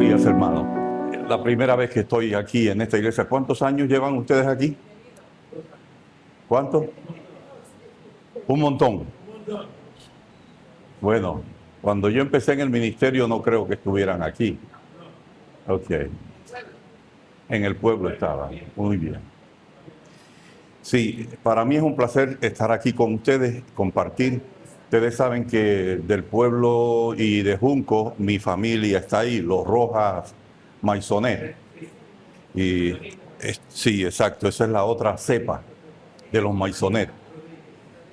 días, hermano. La primera vez que estoy aquí en esta iglesia. ¿Cuántos años llevan ustedes aquí? ¿Cuántos? Un montón. Bueno, cuando yo empecé en el ministerio no creo que estuvieran aquí. Ok. En el pueblo estaban. Muy bien. Sí, para mí es un placer estar aquí con ustedes, compartir. Ustedes saben que del pueblo y de Junco, mi familia está ahí, los Rojas Maisonet. Y sí, exacto, esa es la otra cepa de los Maisonet.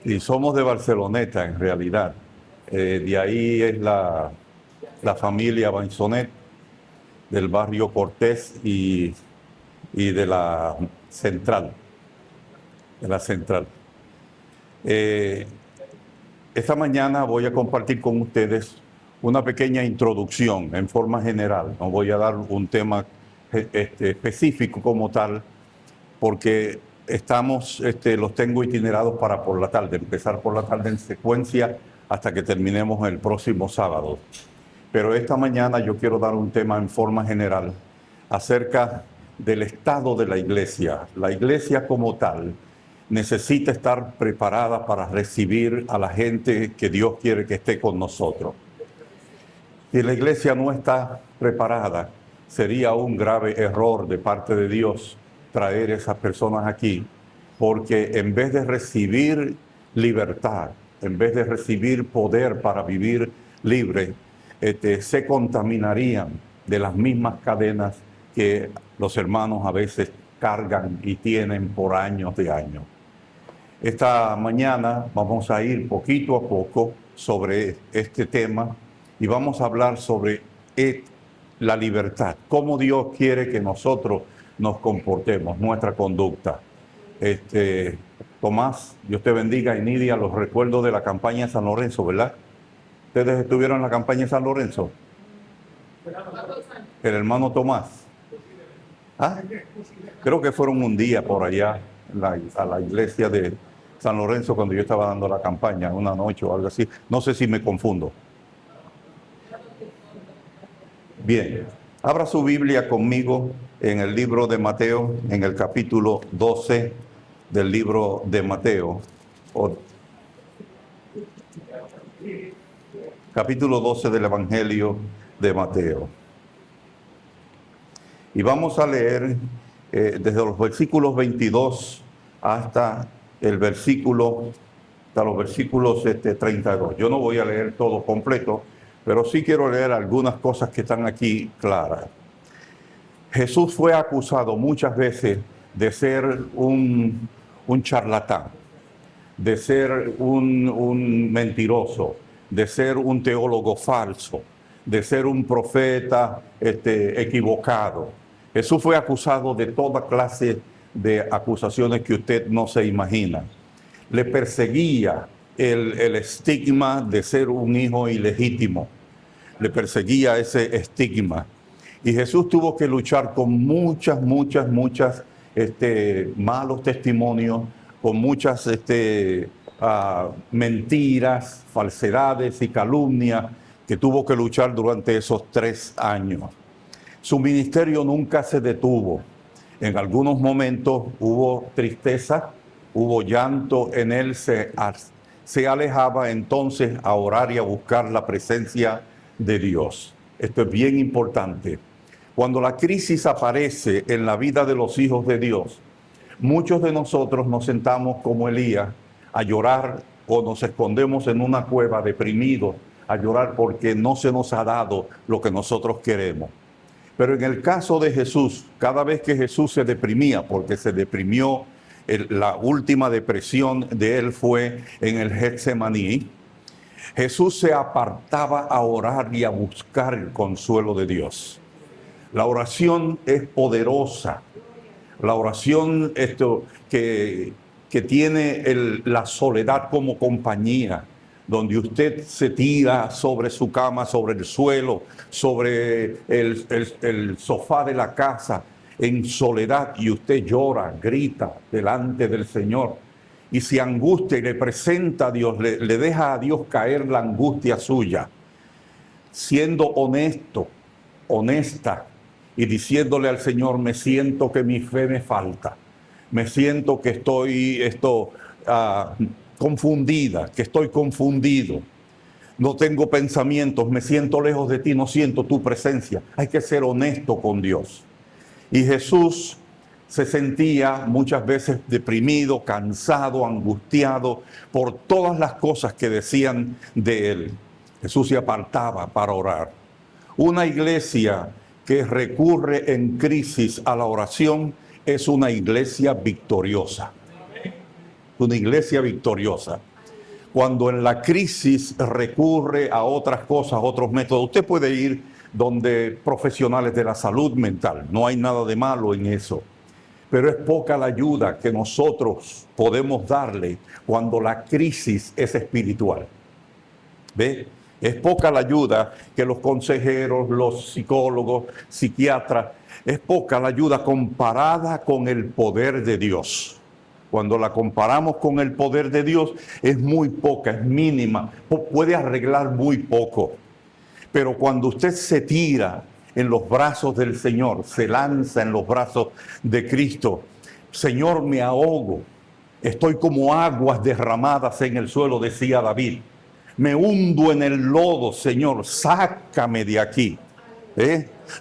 Y somos de Barceloneta en realidad. De ahí es la familia Maisonet, del barrio Cortés y de la Central. De la Central. Esta mañana voy a compartir con ustedes una pequeña introducción en forma general. No voy a dar un tema específico como tal, porque los tengo itinerados para por la tarde, empezar por la tarde en secuencia hasta que terminemos el próximo sábado. Pero esta mañana yo quiero dar un tema en forma general acerca del estado de la iglesia. La iglesia como tal necesita estar preparada para recibir a la gente que Dios quiere que esté con nosotros. Si la iglesia no está preparada, sería un grave error de parte de Dios traer esas personas aquí, porque en vez de recibir libertad, en vez de recibir poder para vivir libre, se contaminarían de las mismas cadenas que los hermanos a veces cargan y tienen por años de años. Esta mañana vamos a ir poquito a poco sobre este tema y vamos a hablar sobre la libertad, cómo Dios quiere que nosotros nos comportemos, nuestra conducta. Tomás, Dios te bendiga, y Nidia, los recuerdos de la campaña de San Lorenzo, ¿verdad? ¿Ustedes estuvieron en la campaña de San Lorenzo? El hermano Tomás. ¿Ah? Creo que fueron un día por allá a la iglesia de San Lorenzo cuando yo estaba dando la campaña, una noche o algo así. No sé si me confundo. Bien, abra su Biblia conmigo en el libro de Mateo, en el capítulo 12 del libro de Mateo. Capítulo 12 del Evangelio de Mateo. Y vamos a leer desde los versículos 22 hasta los versículos 32. Yo no voy a leer todo completo, pero sí quiero leer algunas cosas que están aquí claras. Jesús fue acusado muchas veces de ser un charlatán, de ser un mentiroso, de ser un teólogo falso, de ser un profeta equivocado. Jesús fue acusado de toda clase de acusaciones que usted no se imagina. Le perseguía el estigma de ser un hijo ilegítimo. Le perseguía ese estigma. Y Jesús tuvo que luchar con muchas malos testimonios, con muchas mentiras, falsedades y calumnias que tuvo que luchar durante esos 3 años. Su ministerio nunca se detuvo. En algunos momentos hubo tristeza, hubo llanto en él, se alejaba entonces a orar y a buscar la presencia de Dios. Esto es bien importante. Cuando la crisis aparece en la vida de los hijos de Dios, muchos de nosotros nos sentamos como Elías a llorar o nos escondemos en una cueva deprimidos a llorar porque no se nos ha dado lo que nosotros queremos. Pero en el caso de Jesús, cada vez que Jesús se deprimía, porque se deprimió, la última depresión de él fue en el Getsemaní, Jesús se apartaba a orar y a buscar el consuelo de Dios. La oración es poderosa. La oración que tiene la soledad como compañía, donde usted se tira sobre su cama, sobre el suelo, sobre el sofá de la casa, en soledad, y usted llora, grita delante del Señor, y se angustia y le presenta a Dios, le deja a Dios caer la angustia suya, siendo honesto, honesta y diciéndole al Señor, me siento que mi fe me falta, me siento que estoy confundida, que estoy confundido, no tengo pensamientos, me siento lejos de ti, no siento tu presencia. Hay que ser honesto con Dios. Y Jesús se sentía muchas veces deprimido, cansado, angustiado por todas las cosas que decían de él. Jesús se apartaba para orar. Una iglesia que recurre en crisis a la oración es una iglesia victoriosa. Una iglesia victoriosa. Cuando en la crisis recurre a otras cosas, otros métodos, usted puede ir donde profesionales de la salud mental, no hay nada de malo en eso. Pero es poca la ayuda que nosotros podemos darle cuando la crisis es espiritual. ¿Ve? Es poca la ayuda que los consejeros, los psicólogos, psiquiatras, es poca la ayuda comparada con el poder de Dios. Cuando la comparamos con el poder de Dios, es muy poca, es mínima, puede arreglar muy poco. Pero cuando usted se tira en los brazos del Señor, se lanza en los brazos de Cristo, Señor, me ahogo, estoy como aguas derramadas en el suelo, decía David. Me hundo en el lodo, Señor, sácame de aquí.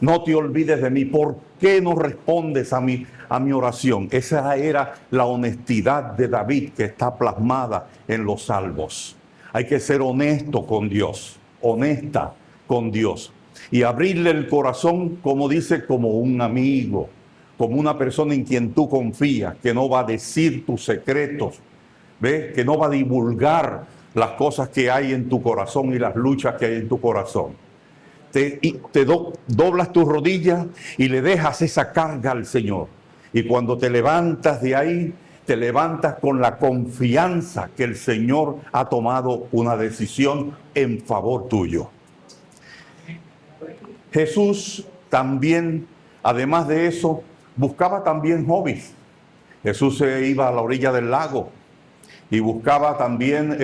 No te olvides de mí. ¿Por qué no respondes a mi oración? Esa era la honestidad de David que está plasmada en los salmos. Hay que ser honesto con Dios, honesta con Dios. Y abrirle el corazón, como dice, como un amigo, como una persona en quien tú confías, que no va a decir tus secretos, ¿ves? Que no va a divulgar las cosas que hay en tu corazón y las luchas que hay en tu corazón. Doblas tus rodillas y le dejas esa carga al Señor. Y cuando te levantas de ahí, te levantas con la confianza que el Señor ha tomado una decisión en favor tuyo. Jesús también, además de eso, buscaba también hobbies. Jesús se iba a la orilla del lago y buscaba también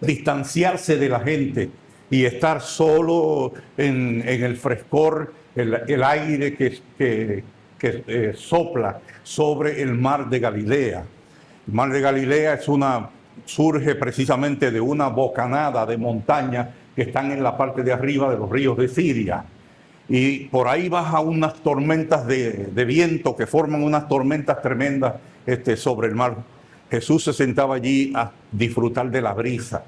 distanciarse de la gente y estar solo en el frescor, el aire que sopla sobre el mar de Galilea. El mar de Galilea surge precisamente de una bocanada de montaña que están en la parte de arriba de los ríos de Siria. Y por ahí baja unas tormentas de viento que forman unas tormentas tremendas sobre el mar. Jesús se sentaba allí a disfrutar de la brisa.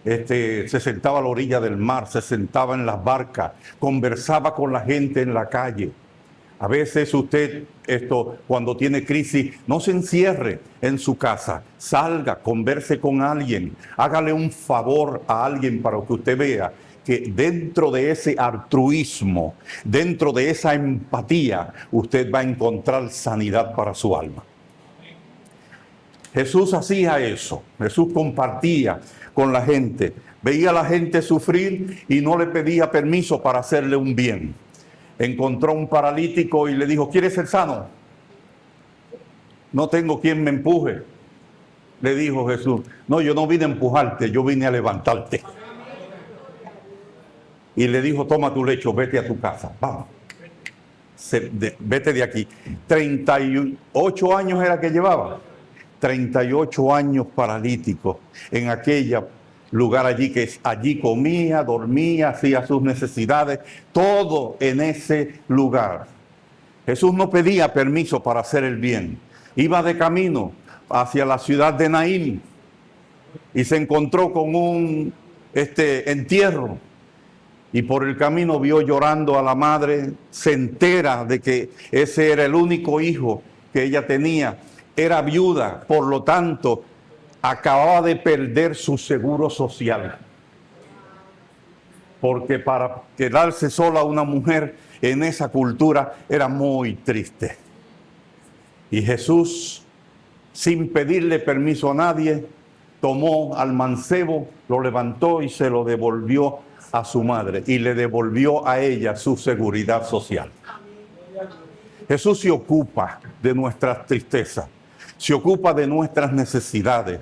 Se sentaba a la orilla del mar, se sentaba en las barcas, conversaba con la gente en la calle. A veces usted, cuando tiene crisis, no se encierre en su casa, salga, converse con alguien, hágale un favor a alguien para que usted vea que dentro de ese altruismo, dentro de esa empatía, usted va a encontrar sanidad para su alma. Jesús hacía eso, Jesús compartía con la gente, veía a la gente sufrir y no le pedía permiso para hacerle un bien. Encontró un paralítico y le dijo, ¿quieres ser sano? No tengo quien me empuje. Le dijo Jesús, no, yo no vine a empujarte, yo vine a levantarte. Y le dijo, toma tu lecho, vete a tu casa, vamos. Vete de aquí. 38 años era que llevaba. 38 años paralítico en aquella lugar allí comía, dormía, hacía sus necesidades, todo en ese lugar. Jesús no pedía permiso para hacer el bien. Iba de camino hacia la ciudad de Naín y se encontró con un entierro. Y por el camino vio llorando a la madre, se entera de que ese era el único hijo que ella tenía. Era viuda, por lo tanto, acababa de perder su seguro social. Porque para quedarse sola una mujer en esa cultura era muy triste. Y Jesús, sin pedirle permiso a nadie, tomó al mancebo, lo levantó y se lo devolvió a su madre. Y le devolvió a ella su seguridad social. Jesús se ocupa de nuestras tristezas, se ocupa de nuestras necesidades.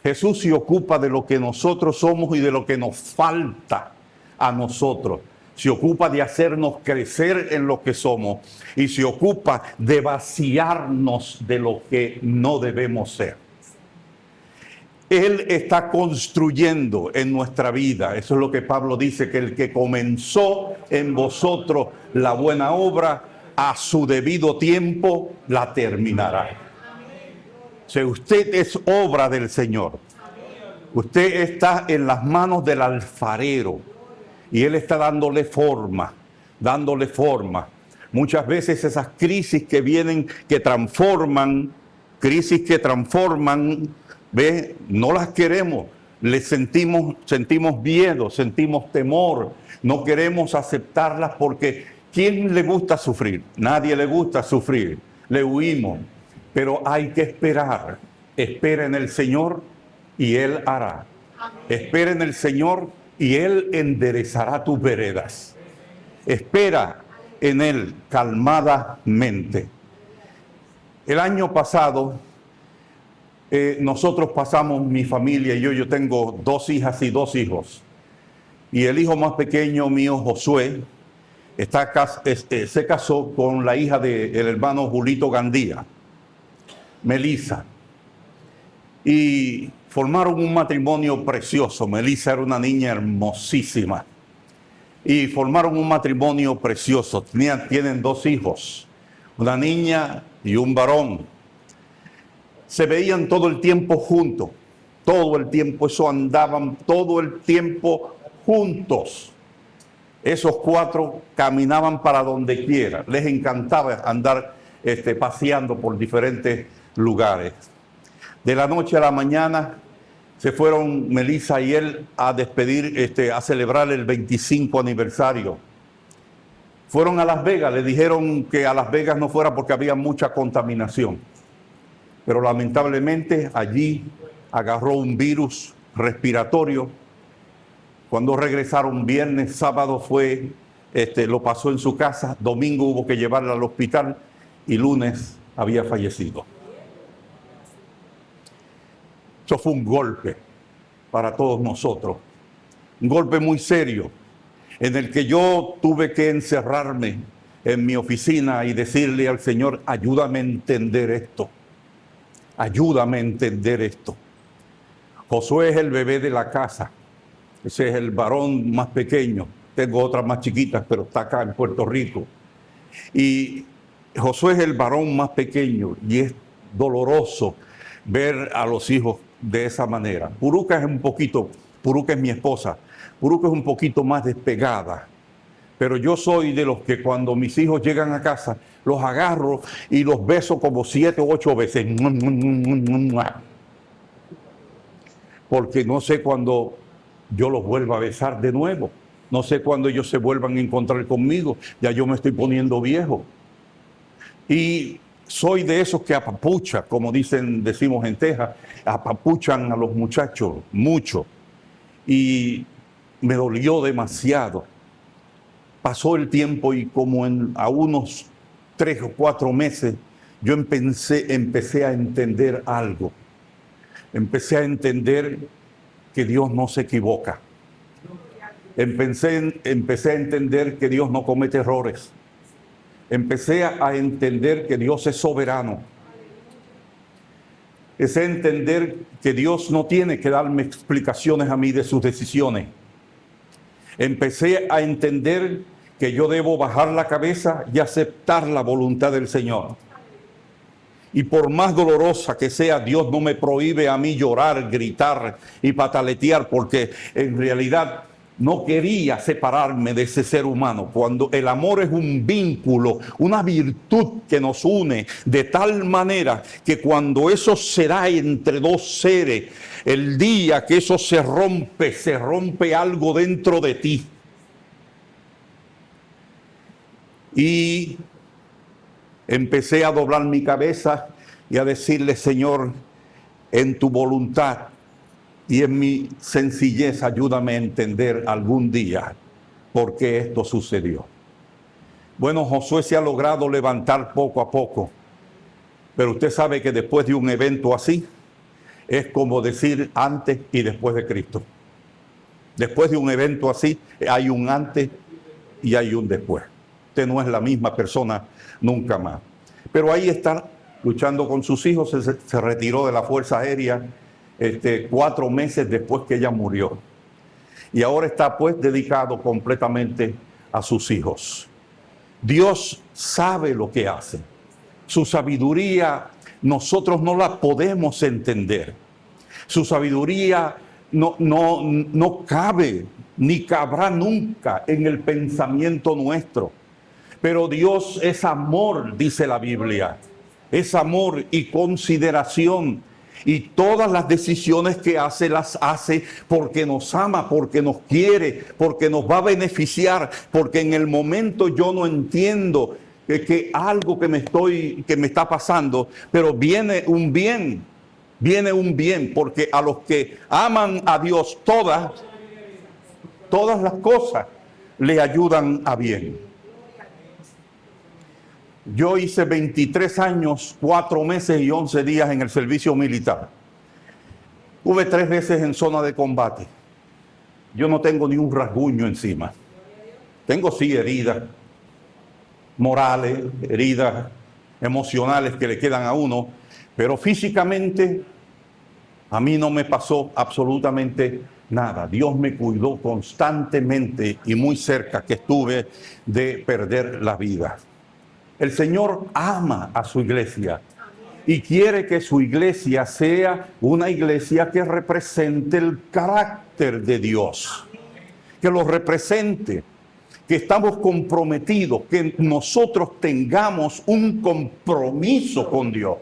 Jesús se ocupa de lo que nosotros somos y de lo que nos falta a nosotros. Se ocupa de hacernos crecer en lo que somos y se ocupa de vaciarnos de lo que no debemos ser. Él está construyendo en nuestra vida. Eso es lo que Pablo dice, que el que comenzó en vosotros la buena obra, a su debido tiempo la terminará. O sea, usted es obra del Señor. Usted está en las manos del alfarero y Él está dándole forma, dándole forma. Muchas veces esas crisis que vienen, que transforman, ¿ve? No las queremos, sentimos miedo, sentimos temor, no queremos aceptarlas porque ¿quién le gusta sufrir? Nadie le gusta sufrir, le huimos, pero hay que esperar. Espera en el Señor y Él hará. Espera en el Señor y Él enderezará tus veredas. Espera en Él calmadamente. El año pasado, nosotros pasamos, mi familia y yo tengo 2 hijas y 2 hijos. Y el hijo más pequeño mío, Josué, se casó con la hija del hermano Julito Gandía, Melissa. Y formaron un matrimonio precioso. Melissa era una niña hermosísima. Y formaron un matrimonio precioso. Tienen 2 hijos, una niña y un varón. Se veían todo el tiempo juntos, todo el tiempo, eso andaban todo el tiempo juntos. Esos 4 caminaban para donde quiera, les encantaba andar paseando por diferentes lugares. De la noche a la mañana se fueron Melissa y él a despedir, a celebrar el 25 aniversario. Fueron a Las Vegas, le dijeron que a Las Vegas no fuera porque había mucha contaminación. Pero lamentablemente allí agarró un virus respiratorio. Cuando regresaron viernes, sábado lo pasó en su casa, domingo hubo que llevarla al hospital y lunes había fallecido. Eso fue un golpe para todos nosotros, un golpe muy serio, en el que yo tuve que encerrarme en mi oficina y decirle al Señor, ayúdame a entender esto. Ayúdame a entender esto. Josué es el bebé de la casa. Ese es el varón más pequeño. Tengo otras más chiquitas, pero está acá en Puerto Rico. Y Josué es el varón más pequeño y es doloroso ver a los hijos de esa manera. Puruca es mi esposa. Puruca es un poquito más despegada. Pero yo soy de los que cuando mis hijos llegan a casa, los agarro y los beso como 7 o 8 veces. Porque no sé cuándo yo los vuelva a besar de nuevo. No sé cuándo ellos se vuelvan a encontrar conmigo. Ya yo me estoy poniendo viejo. Y soy de esos que apapucha, como decimos en Texas, apapuchan a los muchachos mucho. Y me dolió demasiado. Pasó el tiempo y como a unos 3 o 4 meses, yo empecé a entender algo. Empecé a entender que Dios no se equivoca. Empecé a entender que Dios no comete errores. Empecé a entender que Dios es soberano. Empecé a entender que Dios no tiene que darme explicaciones a mí de sus decisiones. Empecé a entender que yo debo bajar la cabeza y aceptar la voluntad del Señor. Y por más dolorosa que sea, Dios no me prohíbe a mí llorar, gritar y pataletear, porque en realidad no quería separarme de ese ser humano. Cuando el amor es un vínculo, una virtud que nos une de tal manera que cuando eso se da entre 2 seres, el día que eso se rompe algo dentro de ti. Y empecé a doblar mi cabeza y a decirle, Señor, en tu voluntad y en mi sencillez, ayúdame a entender algún día por qué esto sucedió. Bueno, Josué se ha logrado levantar poco a poco, pero usted sabe que después de un evento así, es como decir antes y después de Cristo. Después de un evento así, hay un antes y hay un después. Usted no es la misma persona nunca más. Pero ahí está luchando con sus hijos, se retiró de la Fuerza Aérea 4 meses después que ella murió. Y ahora está pues dedicado completamente a sus hijos. Dios sabe lo que hace. Su sabiduría nosotros no la podemos entender. Su sabiduría no cabe ni cabrá nunca en el pensamiento nuestro. Pero Dios es amor, dice la Biblia. Es amor y consideración. Y todas las decisiones que hace, las hace porque nos ama, porque nos quiere, porque nos va a beneficiar, porque en el momento yo no entiendo que algo que me está pasando, pero viene un bien, porque a los que aman a Dios todas las cosas le ayudan a bien. Yo hice 23 años, 4 meses y 11 días en el servicio militar. Hubo 3 veces en zona de combate. Yo no tengo ni un rasguño encima. Tengo sí heridas morales, heridas emocionales que le quedan a uno, pero físicamente a mí no me pasó absolutamente nada. Dios me cuidó constantemente y muy cerca que estuve de perder la vida. El Señor ama a su iglesia y quiere que su iglesia sea una iglesia que represente el carácter de Dios, que lo represente, que estamos comprometidos, que nosotros tengamos un compromiso con Dios.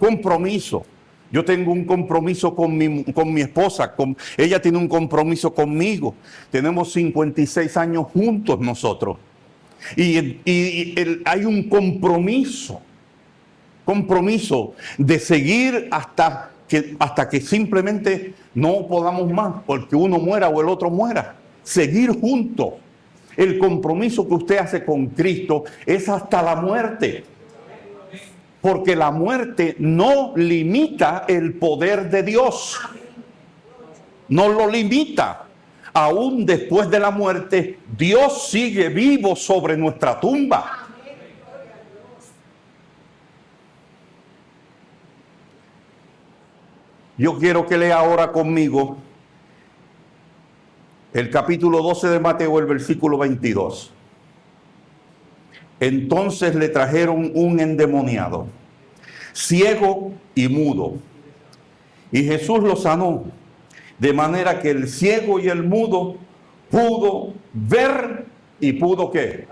Compromiso. Yo tengo un compromiso con mi esposa, ella tiene un compromiso conmigo. Tenemos 56 años juntos nosotros. Y hay un compromiso de seguir hasta que simplemente no podamos más, porque uno muera o el otro muera. Seguir juntos. El compromiso que usted hace con Cristo es hasta la muerte. Porque la muerte no limita el poder de Dios. No lo limita. Aún después de la muerte, Dios sigue vivo sobre nuestra tumba. Yo quiero que lea ahora conmigo el capítulo 12 de Mateo, el versículo 22. Entonces le trajeron un endemoniado, ciego y mudo, y Jesús lo sanó. De manera que el ciego y el mudo pudo ver y pudo ¿qué?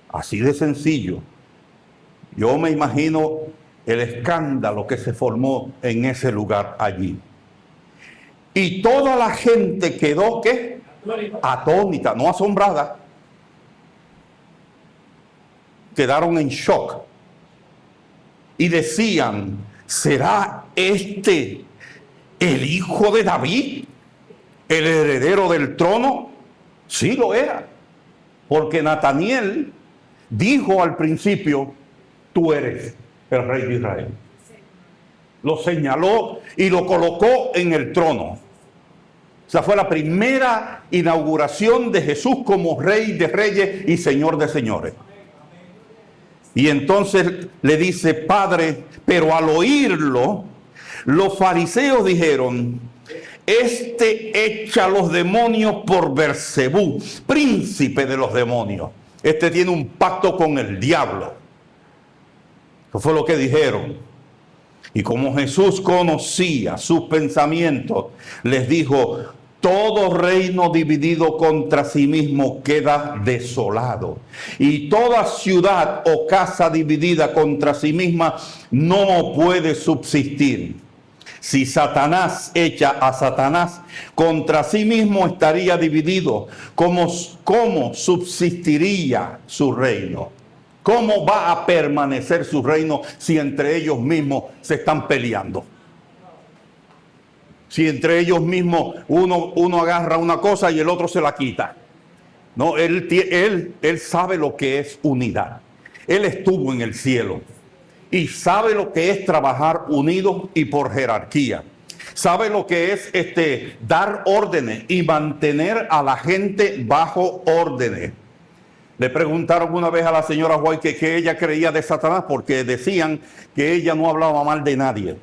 Así de sencillo. Yo me imagino el escándalo que se formó en ese lugar allí. Y toda la gente quedó ¿qué? Atónita, no asombrada. Quedaron en shock. Y decían, ¿será este el hijo de David, el heredero del trono? Sí lo era, porque Nataniel dijo al principio, tú eres el rey de Israel. Lo señaló y lo colocó en el trono. Esa fue la primera inauguración de Jesús como rey de reyes y señor de señores. Y entonces le dice, Padre, pero al oírlo, los fariseos dijeron, este echa a los demonios por Beelzebú, príncipe de los demonios. Este tiene un pacto con el diablo. Eso fue lo que dijeron. Y como Jesús conocía sus pensamientos, les dijo, todo reino dividido contra sí mismo queda desolado. Y toda ciudad o casa dividida contra sí misma no puede subsistir. Si Satanás echa a Satanás, contra sí mismo estaría dividido. ¿Cómo subsistiría su reino? ¿Cómo va a permanecer su reino si entre ellos mismos se están peleando? Si entre ellos mismos uno agarra una cosa y el otro se la quita. No, él sabe lo que es unidad. Él estuvo en el cielo y sabe lo que es trabajar unidos y por jerarquía. Sabe lo que es dar órdenes y mantener a la gente bajo órdenes. Le preguntaron una vez a la señora White que ella creía de Satanás porque decían que ella no hablaba mal de nadie.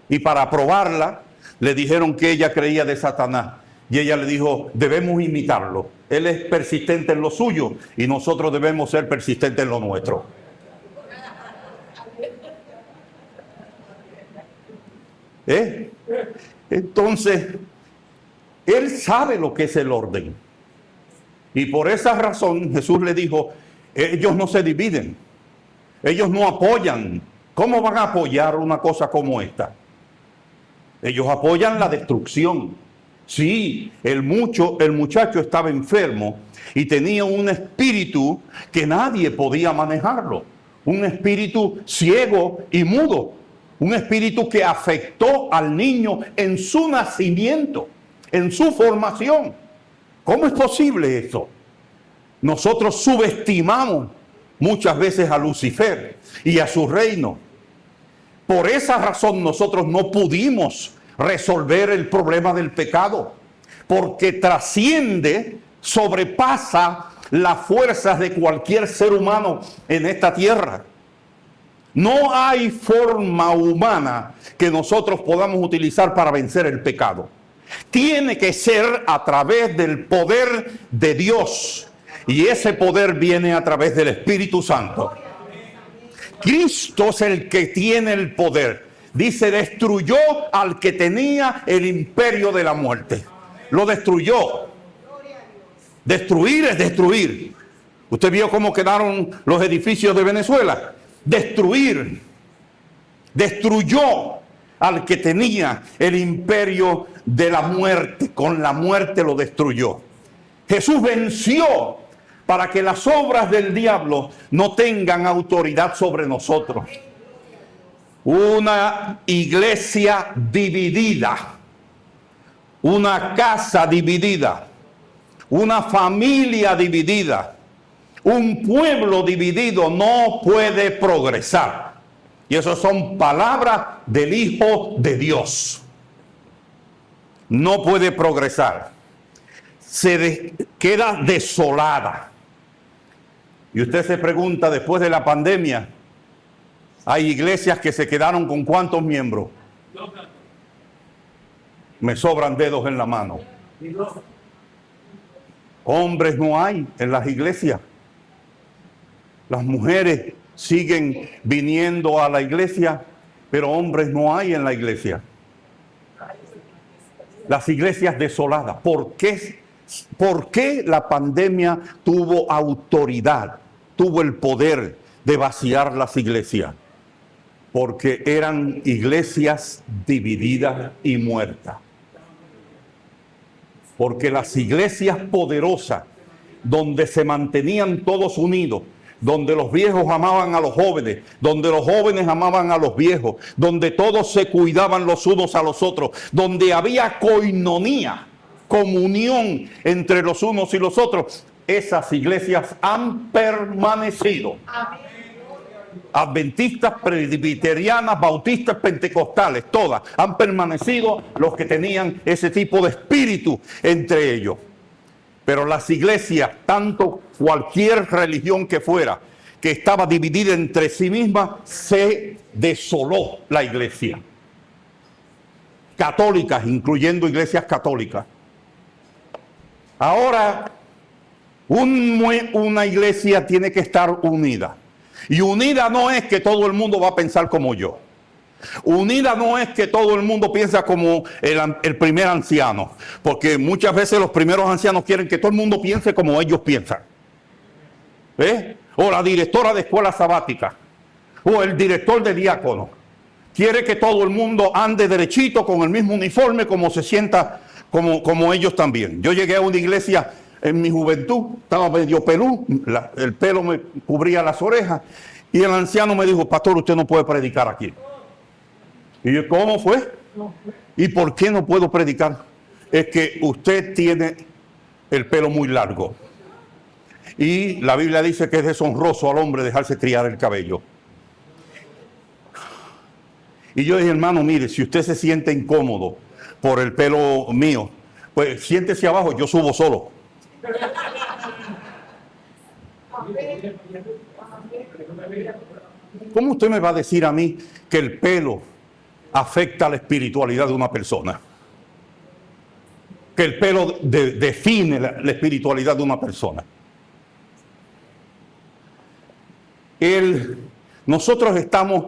Y para probarla, le dijeron que ella creía de Satanás. Y ella le dijo, debemos imitarlo. Él es persistente en lo suyo y nosotros debemos ser persistentes en lo nuestro. Entonces, él sabe lo que es el orden. Y por esa razón Jesús le dijo, ellos no se dividen. Ellos no apoyan. ¿Cómo van a apoyar una cosa como esta? Ellos apoyan la destrucción. Sí, el muchacho estaba enfermo y tenía un espíritu que nadie podía manejarlo. Un espíritu ciego y mudo. Un espíritu que afectó al niño en su nacimiento, en su formación. ¿Cómo es posible eso? Nosotros subestimamos muchas veces a Lucifer y a su reino. Por esa razón nosotros no pudimos resolver el problema del pecado, porque trasciende, sobrepasa las fuerzas de cualquier ser humano en esta tierra. No hay forma humana que nosotros podamos utilizar para vencer el pecado. Tiene que ser a través del poder de Dios. Y ese poder viene a través del Espíritu Santo. Cristo es el que tiene el poder. Dice, destruyó al que tenía el imperio de la muerte. Lo destruyó. Destruir es destruir. ¿Usted vio cómo quedaron los edificios de Venezuela? Destruir. Destruyó al que tenía el imperio de la muerte. Con la muerte lo destruyó. Jesús venció para que las obras del diablo no tengan autoridad sobre nosotros. Una iglesia dividida, una casa dividida, una familia dividida, un pueblo dividido no puede progresar. Y esas son palabras del Hijo de Dios. No puede progresar. Queda desolada. Y usted se pregunta, después de la pandemia, hay iglesias que se quedaron con ¿cuántos miembros? Me sobran dedos en la mano. Hombres no hay en las iglesias. Las mujeres siguen viniendo a la iglesia, pero hombres no hay en la iglesia. Las iglesias desoladas. ¿Por qué? ¿Por qué la pandemia tuvo autoridad, tuvo el poder de vaciar las iglesias? Porque eran iglesias divididas y muertas. Porque las iglesias poderosas, donde se mantenían todos unidos, donde los viejos amaban a los jóvenes, donde los jóvenes amaban a los viejos, donde todos se cuidaban los unos a los otros, donde había coinonía, comunión entre los unos y los otros, esas iglesias han permanecido. Adventistas, presbiterianas, bautistas, pentecostales, todas han permanecido los que tenían ese tipo de espíritu entre ellos. Pero las iglesias, tanto cualquier religión que fuera, que estaba dividida entre sí misma, se desoló la iglesia. Católicas, incluyendo iglesias católicas. Ahora, una iglesia tiene que estar unida. Y unida no es que todo el mundo va a pensar como yo. Unida no es que todo el mundo piensa como el primer anciano. Porque muchas veces los primeros ancianos quieren que todo el mundo piense como ellos piensan. O la directora de escuela sabática. O el director de diácono. Quiere que todo el mundo ande derechito con el mismo uniforme, como se sienta como ellos también. Yo llegué a una iglesia en mi juventud, estaba medio pelú, el pelo me cubría las orejas, y el anciano me dijo, pastor, usted no puede predicar aquí. Y yo, ¿cómo fue? ¿Y por qué no puedo predicar? Es que usted tiene el pelo muy largo. Y la Biblia dice que es deshonroso al hombre dejarse criar el cabello. Y yo dije, hermano, mire, si usted se siente incómodo por el pelo mío, pues siéntese abajo, yo subo solo. ¿Cómo usted me va a decir a mí que el pelo afecta la espiritualidad de una persona? Que el pelo define la espiritualidad de una persona. Nosotros estamos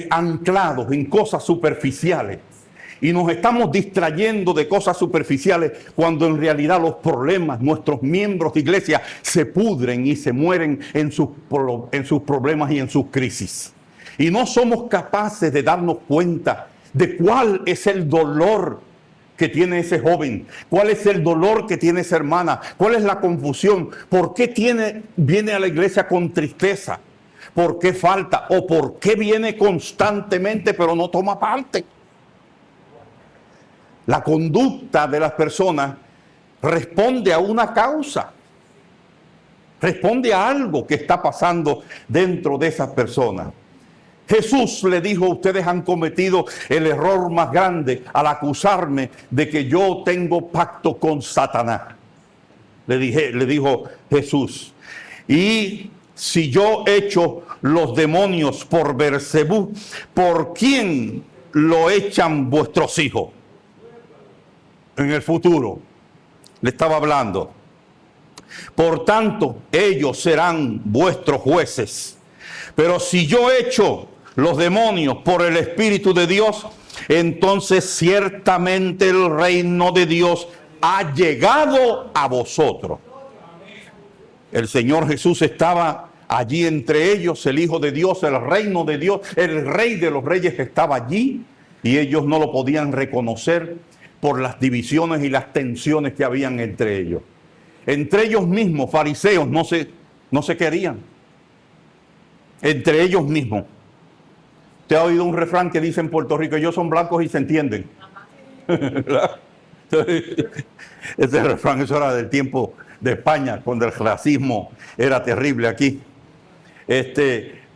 anclados en cosas superficiales y nos estamos distrayendo de cosas superficiales cuando en realidad los problemas, nuestros miembros de iglesia se pudren y se mueren en sus problemas y en sus crisis. Y no somos capaces de darnos cuenta de cuál es el dolor que tiene ese joven, cuál es el dolor que tiene esa hermana, cuál es la confusión, por qué viene a la iglesia con tristeza, por qué falta o por qué viene constantemente pero no toma parte. La conducta de las personas responde a una causa, responde a algo que está pasando dentro de esas personas. Jesús le dijo, ustedes han cometido el error más grande al acusarme de que yo tengo pacto con Satanás. Le dijo Jesús. Y si yo echo los demonios por Beelzebú, ¿por quién lo echan vuestros hijos? En el futuro le estaba hablando. Por tanto, ellos serán vuestros jueces. Pero si yo echo los demonios por el Espíritu de Dios, entonces ciertamente el reino de Dios ha llegado a vosotros. El Señor Jesús estaba allí entre ellos, el Hijo de Dios, el reino de Dios, el Rey de los Reyes estaba allí y ellos no lo podían reconocer por las divisiones y las tensiones que habían entre ellos. Entre ellos mismos, fariseos, no se querían. Entre ellos mismos. Usted ha oído un refrán que dice en Puerto Rico, ellos son blancos y se entienden. Ese refrán, eso era del tiempo de España, cuando el racismo era terrible aquí.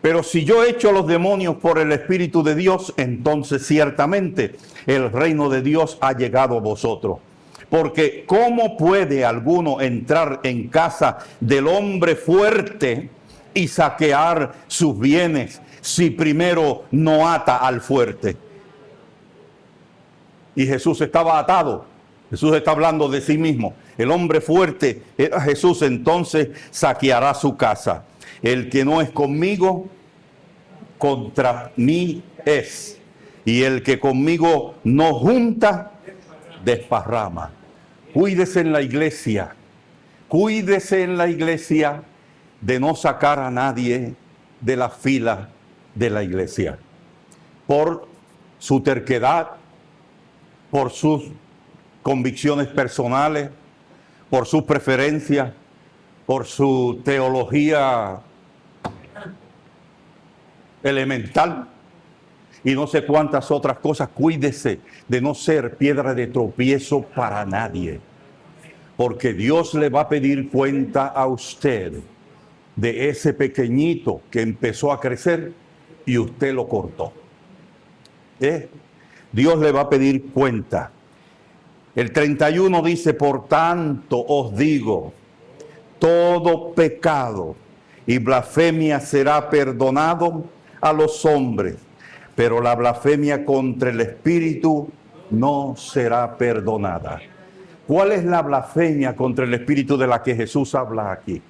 Pero si yo echo los demonios por el Espíritu de Dios, entonces ciertamente el reino de Dios ha llegado a vosotros. Porque ¿cómo puede alguno entrar en casa del hombre fuerte y saquear sus bienes si primero no ata al fuerte? Y Jesús estaba atado. Jesús está hablando de sí mismo. El hombre fuerte era Jesús, entonces saqueará su casa. El que no es conmigo, contra mí es. Y el que conmigo no junta, desparrama. Cuídese en la iglesia. Cuídese en la iglesia de no sacar a nadie de la fila de la iglesia. Por su terquedad, por sus convicciones personales, por sus preferencias, por su teología elemental y no sé cuántas otras cosas. Cuídese de no ser piedra de tropiezo para nadie, porque Dios le va a pedir cuenta a usted de ese pequeñito que empezó a crecer y usted lo cortó. Dios le va a pedir cuenta. El 31 dice, por tanto os digo, todo pecado y blasfemia será perdonado a los hombres, pero la blasfemia contra el Espíritu no será perdonada. ¿Cuál es la blasfemia contra el Espíritu de la que Jesús habla aquí?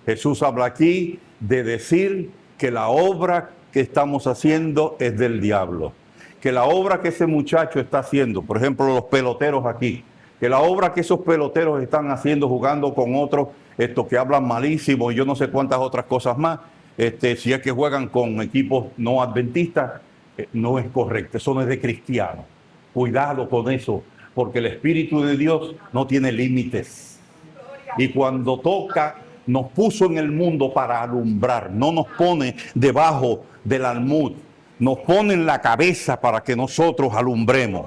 Jesús habla aquí de decir que la obra que estamos haciendo es del diablo. Que la obra que ese muchacho está haciendo, por ejemplo, los peloteros aquí, que la obra que esos peloteros están haciendo jugando con otros, que hablan malísimo y yo no sé cuántas otras cosas más, si es que juegan con equipos no adventistas, no es correcto, eso no es de cristiano. Cuidado con eso, porque el Espíritu de Dios no tiene límites. Y cuando toca, nos puso en el mundo para alumbrar, no nos pone debajo del almud, nos pone en la cabeza para que nosotros alumbremos.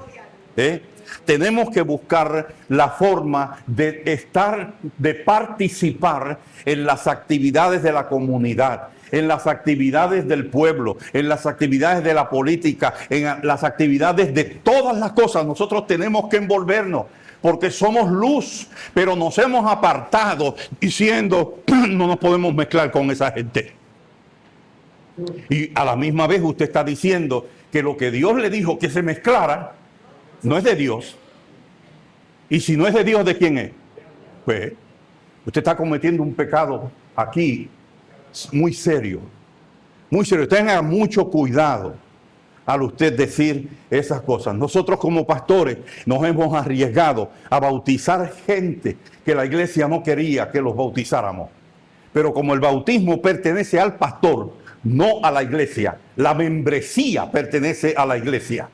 ¿eh? Tenemos que buscar la forma de participar en las actividades de la comunidad, en las actividades del pueblo, en las actividades de la política, en las actividades de todas las cosas. Nosotros tenemos que envolvernos porque somos luz, pero nos hemos apartado diciendo no nos podemos mezclar con esa gente. Y a la misma vez usted está diciendo que lo que Dios le dijo que se mezclara no es de Dios. Y si no es de Dios, ¿de quién es? Pues usted está cometiendo un pecado aquí muy serio. Muy serio. Tenga mucho cuidado al usted decir esas cosas. Nosotros como pastores nos hemos arriesgado a bautizar gente que la iglesia no quería que los bautizáramos. Pero como el bautismo pertenece al pastor, no a la iglesia, la membresía pertenece a la iglesia.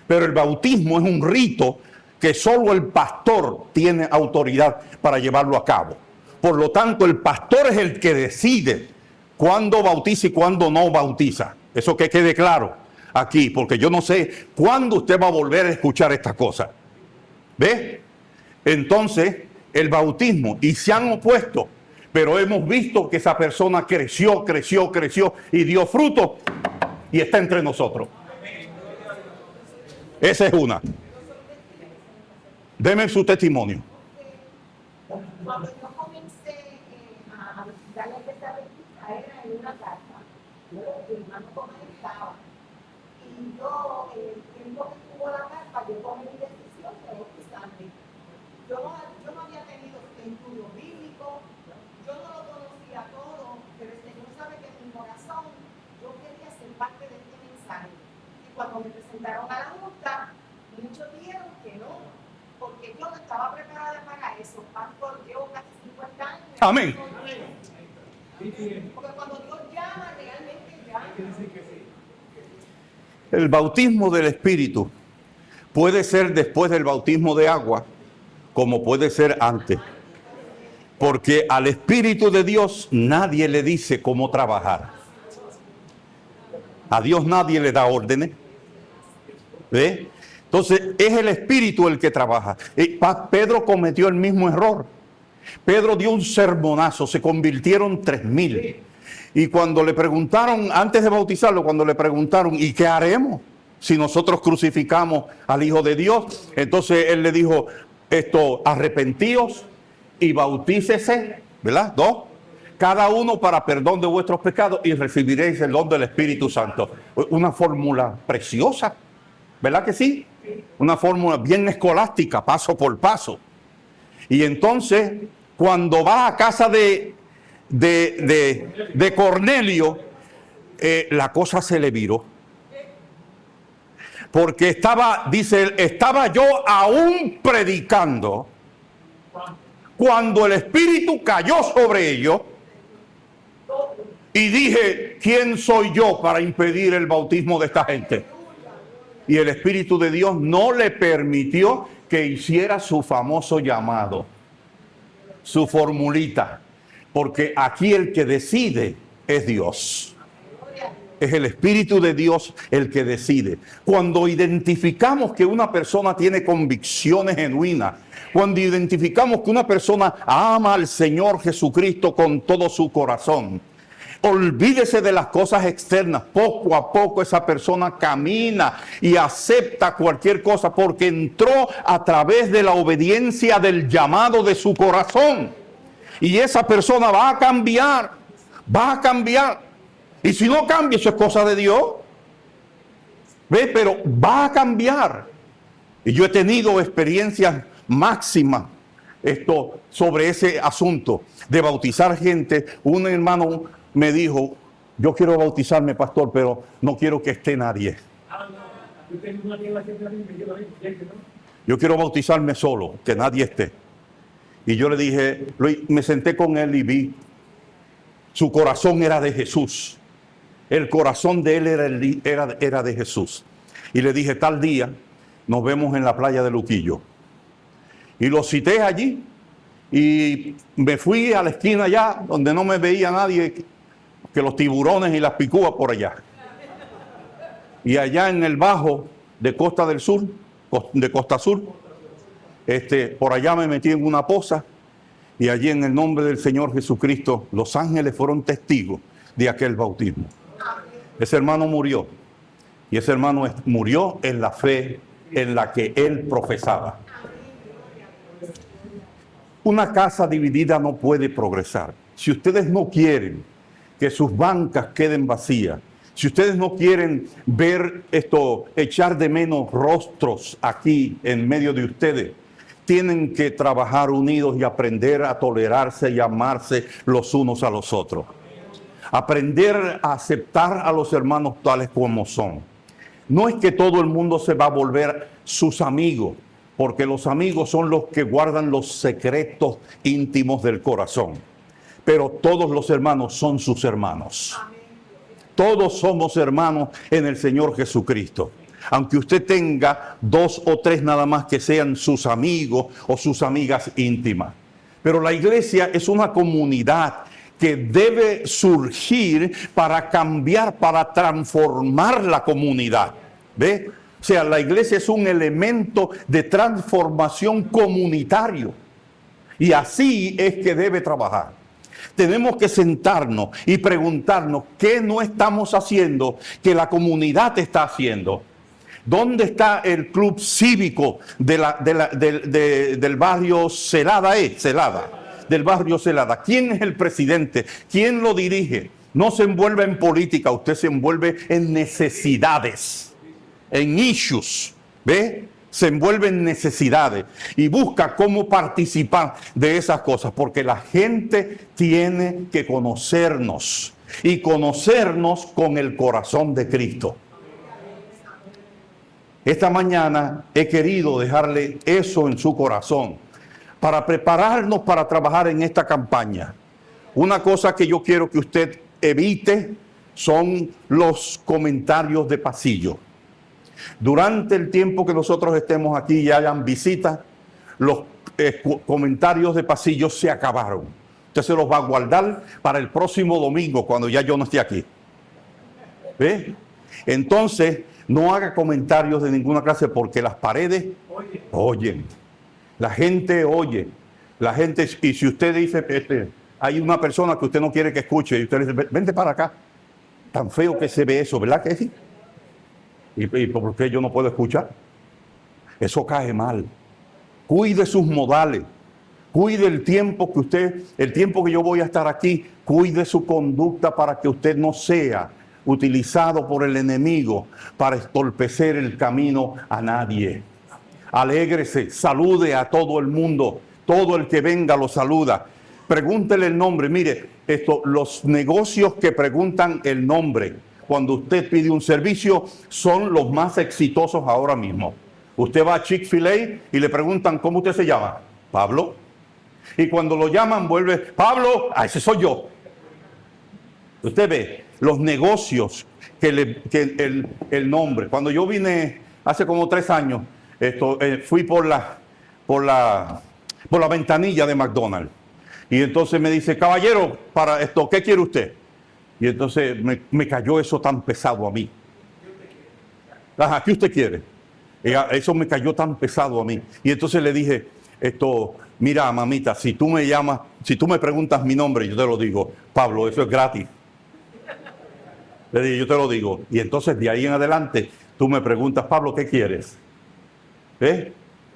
Pero el bautismo es un rito que solo el pastor tiene autoridad para llevarlo a cabo. Por lo tanto, el pastor es el que decide cuándo bautiza y cuándo no bautiza. Eso que quede claro aquí, porque yo no sé cuándo usted va a volver a escuchar esta cosa. ¿Ve? Entonces, el bautismo, y se han opuesto, pero hemos visto que esa persona creció y dio fruto y está entre nosotros. Esa es una. Deme su testimonio. Cuando yo comencé a visitar la iglesia adventista, era en una casa, el hermano comentaba, y yo, el tiempo que tuvo la carta, yo tomé mi decisión de bautizarme. Yo no había tenido estudio bíblico, yo no lo conocía todo, pero el Señor sabe que en mi corazón yo quería ser parte de este mensaje. Y cuando me presentaron a la junta, muchos dijeron que no, porque yo no estaba preparada para eso. Pastor, llevo casi 50 años. Amén. Porque cuando Dios llama, realmente llama. El bautismo del Espíritu puede ser después del bautismo de agua, como puede ser antes. Porque al Espíritu de Dios nadie le dice cómo trabajar. A Dios nadie le da órdenes. ¿Ve? Entonces es el Espíritu el que trabaja. Pedro cometió el mismo error. Pedro dio un sermonazo, se convirtieron 3,000. Y cuando le preguntaron, antes de bautizarlo, cuando le preguntaron, ¿y qué haremos si nosotros crucificamos al Hijo de Dios? Entonces él le dijo, arrepentíos y bautícese, ¿verdad? 2. Cada uno para perdón de vuestros pecados y recibiréis el don del Espíritu Santo. Una fórmula preciosa, ¿verdad que sí? Una fórmula bien escolástica, paso por paso. Y entonces, cuando va a casa de Cornelio, la cosa se le viró. Porque dice él, estaba yo aún predicando cuando el Espíritu cayó sobre ellos y dije, ¿quién soy yo para impedir el bautismo de esta gente? Y el Espíritu de Dios no le permitió que hiciera su famoso llamado, su formulita, porque aquí el que decide es Dios. Es el Espíritu de Dios el que decide. Cuando identificamos que una persona tiene convicciones genuinas, cuando identificamos que una persona ama al Señor Jesucristo con todo su corazón, olvídese de las cosas externas. Poco a poco esa persona camina y acepta cualquier cosa porque entró a través de la obediencia del llamado de su corazón. Y esa persona va a cambiar, va a cambiar. Y si no cambia, eso es cosa de Dios. ¿Ve? Pero va a cambiar. Y yo he tenido experiencias máximas sobre ese asunto de bautizar gente. Un hermano me dijo, yo quiero bautizarme, pastor, pero no quiero que esté nadie. Yo quiero bautizarme solo, que nadie esté. Y yo le dije, me senté con él y vi, su corazón era de Jesús. El corazón de él era de Jesús. Y le dije, tal día nos vemos en la playa de Luquillo. Y lo cité allí y me fui a la esquina allá donde no me veía nadie, que los tiburones y las picúas por allá. Y allá en el bajo de Costa del Sur de Costa Sur. Por allá me metí en una poza y allí en el nombre del Señor Jesucristo, los ángeles fueron testigos de aquel bautismo. Ese hermano murió y ese hermano murió en la fe en la que él profesaba. Una casa dividida no puede progresar. Si ustedes no quieren que sus bancas queden vacías, si ustedes no quieren ver echar de menos rostros aquí en medio de ustedes, tienen que trabajar unidos y aprender a tolerarse y amarse los unos a los otros. Aprender a aceptar a los hermanos tales como son. No es que todo el mundo se va a volver sus amigos, porque los amigos son los que guardan los secretos íntimos del corazón. Pero todos los hermanos son sus hermanos. Todos somos hermanos en el Señor Jesucristo. Aunque usted tenga 2 o 3 nada más que sean sus amigos o sus amigas íntimas. Pero la iglesia es una comunidad que debe surgir para cambiar, para transformar la comunidad. ¿Ve? O sea, la iglesia es un elemento de transformación comunitario. Y así es que debe trabajar. Tenemos que sentarnos y preguntarnos qué no estamos haciendo que la comunidad está haciendo. ¿Dónde está el club cívico del barrio Celada? Del barrio Celada. ¿Quién es el presidente? ¿Quién lo dirige? No se envuelve en política, usted se envuelve en necesidades, en issues, ¿ve? Se envuelve en necesidades y busca cómo participar de esas cosas, porque la gente tiene que conocernos y conocernos con el corazón de Cristo. Esta mañana he querido dejarle eso en su corazón para prepararnos para trabajar en esta campaña. Una cosa que yo quiero que usted evite son los comentarios de pasillo. Durante el tiempo que nosotros estemos aquí y hayan visitas, los comentarios de pasillo se acabaron. Usted se los va a guardar para el próximo domingo, cuando ya yo no esté aquí. ¿Ve? Entonces, no haga comentarios de ninguna clase porque las paredes oyen. La gente oye. La gente, y si usted dice, hay una persona que usted no quiere que escuche, y usted le dice, vente para acá. Tan feo que se ve eso, ¿verdad que sí? ¿Y por qué yo no puedo escuchar? Eso cae mal. Cuide sus modales. Cuide el tiempo que yo voy a estar aquí. Cuide su conducta para que usted no sea utilizado por el enemigo para estorpecer el camino a nadie. Alégrese, salude a todo el mundo. Todo el que venga lo saluda. Pregúntele el nombre. Mire, los negocios que preguntan el nombre cuando usted pide un servicio son los más exitosos ahora mismo. Usted va a Chick-fil-A y le preguntan, ¿cómo usted se llama? Pablo. Y cuando lo llaman, vuelve, Pablo, ese soy yo. Usted ve los negocios que el nombre. Cuando yo vine hace como 3 años, fui por la ventanilla de McDonald's. Y entonces me dice, caballero, para esto, ¿qué quiere usted? Y entonces me cayó eso tan pesado a mí. Ajá, ¿qué usted quiere? Eso me cayó tan pesado a mí. Y entonces le dije, mira, mamita, si tú me preguntas mi nombre, yo te lo digo, Pablo, eso es gratis. Le dije, yo te lo digo. Y entonces de ahí en adelante, tú me preguntas, Pablo, ¿qué quieres?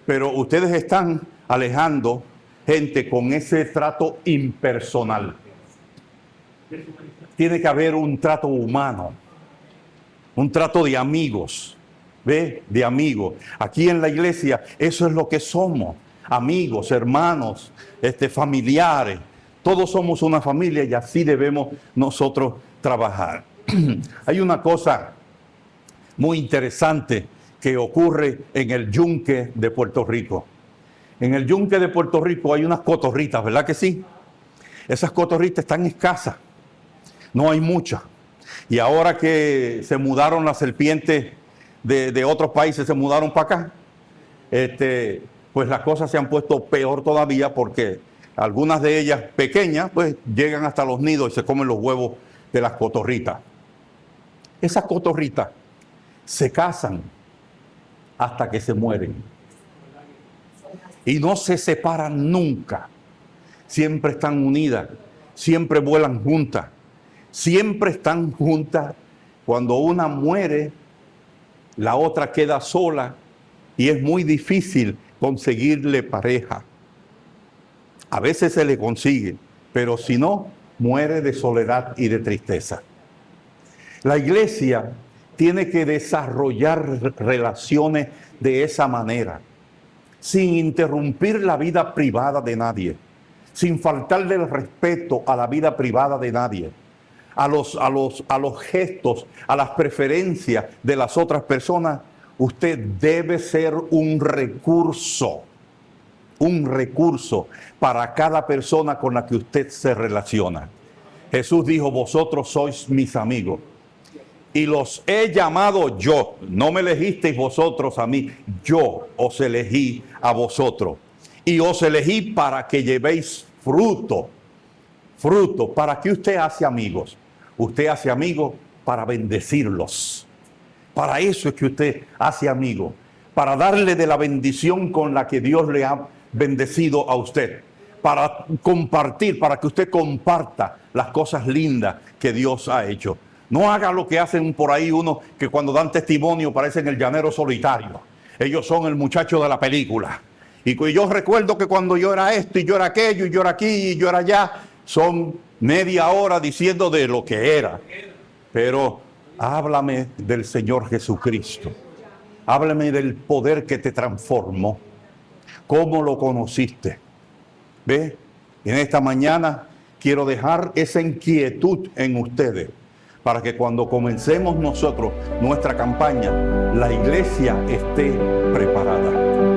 Pero ustedes están alejando gente con ese trato impersonal. Tiene que haber un trato humano, un trato de amigos, ¿ve? De amigos. Aquí en la iglesia eso es lo que somos, amigos, hermanos, familiares. Todos somos una familia y así debemos nosotros trabajar. Hay una cosa muy interesante que ocurre en el Yunque de Puerto Rico. En el Yunque de Puerto Rico hay unas cotorritas, ¿verdad que sí? Esas cotorritas están escasas. No hay muchas. Y ahora que se mudaron las serpientes de otros países, se mudaron para acá, pues las cosas se han puesto peor todavía porque algunas de ellas pequeñas, pues llegan hasta los nidos y se comen los huevos de las cotorritas. Esas cotorritas se casan hasta que se mueren. Y no se separan nunca. Siempre están unidas, siempre vuelan juntas, siempre están juntas. Cuando una muere, la otra queda sola y es muy difícil conseguirle pareja. A veces se le consigue, pero si no, muere de soledad y de tristeza. La iglesia tiene que desarrollar relaciones de esa manera, sin interrumpir la vida privada de nadie, sin faltarle el respeto a la vida privada de nadie, a los gestos, a las preferencias de las otras personas. Usted debe ser un recurso para cada persona con la que usted se relaciona. Jesús dijo: vosotros sois mis amigos y los he llamado yo. No me elegisteis vosotros a mí, yo os elegí a vosotros. Y os elegí para que llevéis fruto. ¿Para qué usted hace amigos? Usted hace amigos para bendecirlos. Para eso es que usted hace amigos, para darle de la bendición con la que Dios le ha bendecido a usted, para compartir, para que usted comparta las cosas lindas que Dios ha hecho. No haga lo que hacen por ahí unos que cuando dan testimonio parecen el llanero solitario. Ellos son el muchacho de la película. Y yo recuerdo que cuando yo era esto y yo era aquello y yo era aquí y yo era allá, son media hora diciendo de lo que era. Pero háblame del Señor Jesucristo. Háblame del poder que te transformó. ¿Cómo lo conociste? ¿Ve? En esta mañana quiero dejar esa inquietud en ustedes, para que cuando comencemos nosotros nuestra campaña, la iglesia esté preparada.